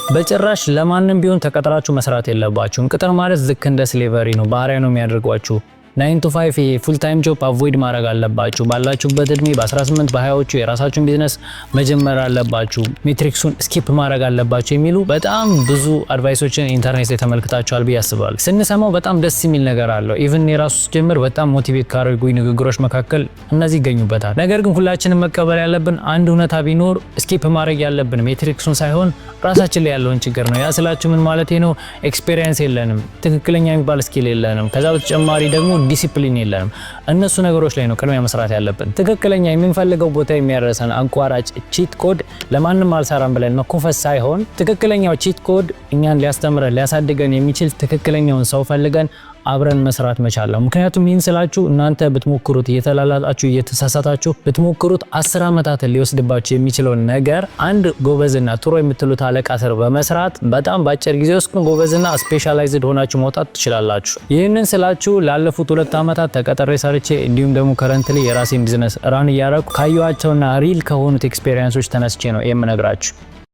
በጭራሽ ለማንም ቢሆን ተቀጥራችሁ መስራት የለባችሁም። ቅጥር ማለት ዝክ እንደ ስሌቨሪ ነው፣ ባሪያ ነው የሚያደርጓችሁ። 9 to 5 ፉል ታይም ጆብ አቮይድ ማድረግ አለባችሁ። ባላችሁበት እድሜ በ18 በ20ዎቹ የራሳችሁን ቢዝነስ መጀመር አለባችሁ። ሜትሪክሱን ስኪፕ ማድረግ አለባችሁ የሚሉ በጣም ብዙ አድቫይሶችን ኢንተርኔት ላይ ተመልክታችኋል ብዬ አስባለሁ። ስንሰማው በጣም ደስ የሚል ነገር አለው። ኢቭን የራሱ ጀምር በጣም ሞቲቬት ካደረጉኝ ንግግሮች መካከል እነዚህ ይገኙበታል። ነገር ግን ሁላችንም መቀበል ያለብን አንድ እውነታ ቢኖር ስኪፕ ማድረግ ያለብን ሜትሪክሱን ሳይሆን ራሳችን ላይ ያለውን ችግር ነው። ያ ስላችሁ ምን ማለት ነው? ኤክስፔሪየንስ የለንም፣ ትክክለኛ የሚባል ስኪል የለንም። ከዛ በተጨማሪ ደግሞ ዲሲፕሊን የለንም። እነሱ ነገሮች ላይ ነው ቅድሚያ መስራት ያለብን። ትክክለኛ የምንፈልገው ቦታ የሚያደርሰን አንቋራጭ ቺት ኮድ ለማንም አልሰራም ብለን መኮፈስ ሳይሆን ትክክለኛው ቺት ኮድ እኛን ሊያስተምረን ሊያሳድገን የሚችል ትክክለኛውን ሰው ፈልገን አብረን መስራት መቻል ነው። ምክንያቱም ይህን ስላችሁ እናንተ ብትሞክሩት እየተላላጣችሁ እየተሳሳታችሁ ብትሞክሩት 10 ዓመታትን ሊወስድባችሁ የሚችለውን ነገር አንድ ጎበዝና ጥሩ የምትሉት አለቃ ስር በመስራት በጣም በአጭር ጊዜ ውስጥ ጎበዝና ስፔሻላይዝድ ሆናችሁ መውጣት ትችላላችሁ። ይህንን ስላችሁ ላለፉት 2 ዓመታት ተቀጥሬ ሰርቼ እንዲሁም ደግሞ ከረንትሊ የራሴን ቢዝነስ ራን እያደረኩ ካየኋቸውና ሪል ከሆኑት ኤክስፔሪየንሶች ተነስቼ ነው የምነግራችሁ።